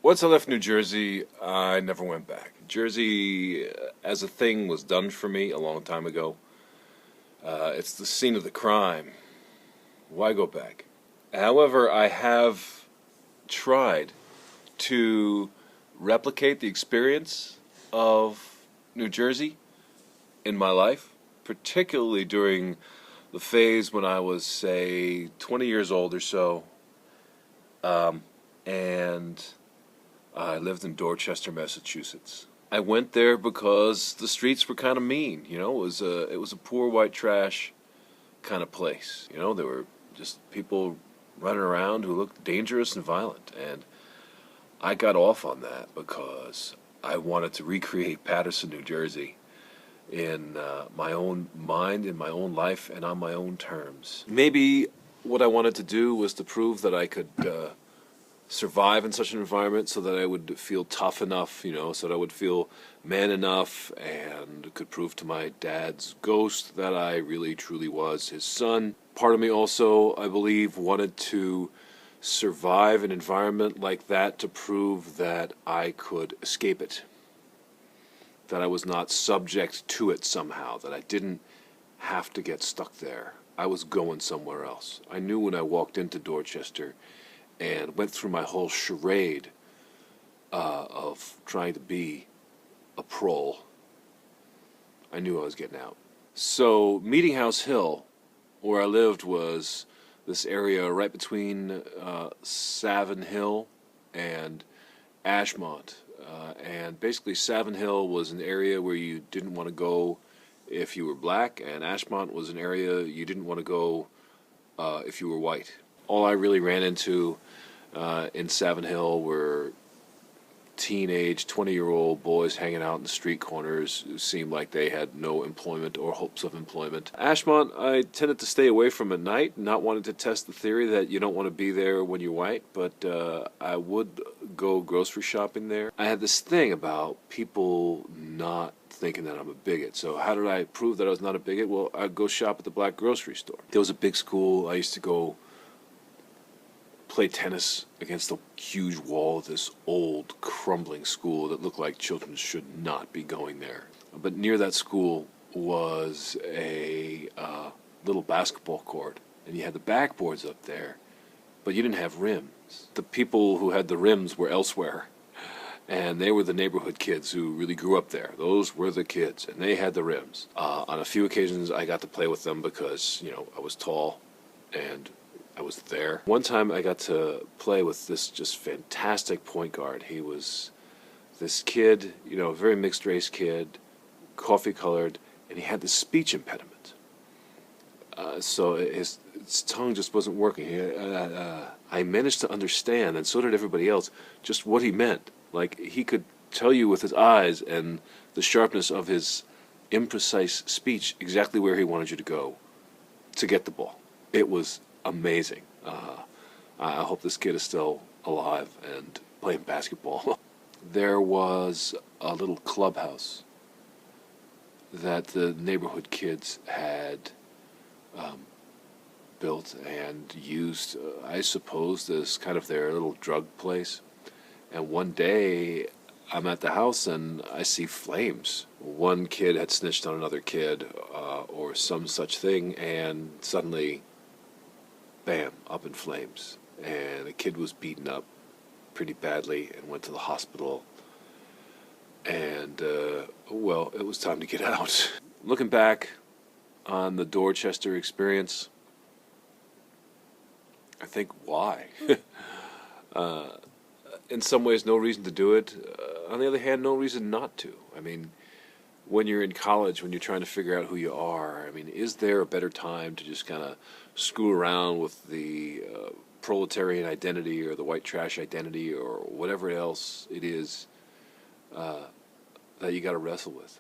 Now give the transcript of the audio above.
Once I left New Jersey, I never went back. Jersey, as a thing, was done for me a long time ago. It's the scene of the crime. Why go back? However, I have tried to replicate the experience of New Jersey in my life, particularly during the phase when I was, say, 20 years old or so, and I lived in Dorchester, Massachusetts. I went there because the streets were kind of mean. It was a poor white trash kind of place. There were just people running around who looked dangerous and violent, and I got off on that because I wanted to recreate Paterson, New Jersey in my own mind, in my own life, and on my own terms. Maybe what I wanted to do was to prove that I could survive in such an environment, so that I would feel tough enough, so that I would feel man enough and could prove to my dad's ghost that I really truly was his son. Part of me also, I believe, wanted to survive an environment like that to prove that I could escape it, that I was not subject to it somehow, that I didn't have to get stuck there. I was going somewhere else. I knew when I walked into Dorchester and went through my whole charade of trying to be a prole, I knew I was getting out. So Meeting House Hill, where I lived, was this area right between Savin Hill and Ashmont. And basically Savin Hill was an area where you didn't want to go if you were black, and Ashmont was an area you didn't want to go if you were white. All I really ran into in Savin Hill were teenage, 20-year-old boys hanging out in the street corners who seemed like they had no employment or hopes of employment. Ashmont, I tended to stay away from at night, not wanting to test the theory that you don't want to be there when you're white, but I would go grocery shopping there. I had this thing about people not thinking that I'm a bigot. So how did I prove that I was not a bigot? Well, I'd go shop at the black grocery store. There was a big school. I used to go play tennis against the huge wall of this old, crumbling school that looked like children should not be going there. But near that school was a little basketball court, and you had the backboards up there, but you didn't have rims. The people who had the rims were elsewhere, and they were the neighborhood kids who really grew up there. Those were the kids, and they had the rims. On a few occasions, I got to play with them because, I was tall, and I was there. One time I got to play with this just fantastic point guard. He was this kid, a very mixed race kid, coffee colored, and he had this speech impediment. So his tongue just wasn't working. I managed to understand, and so did everybody else, just what he meant. Like, he could tell you with his eyes and the sharpness of his imprecise speech exactly where he wanted you to go to get the ball. It was amazing. I hope this kid is still alive and playing basketball. There was a little clubhouse that the neighborhood kids had built and used, I suppose, as kind of their little drug place. And one day I'm at the house and I see flames. One kid had snitched on another kid or some such thing, and suddenly, bam, up in flames. And the kid was beaten up pretty badly and went to the hospital. And, well, it was time to get out. Looking back on the Dorchester experience, I think, why? In some ways, no reason to do it. On the other hand, no reason not to. I mean, when you're in college, when you're trying to figure out who you are, is there a better time to just kind of screw around with the proletarian identity or the white trash identity or whatever else it is that you got to wrestle with?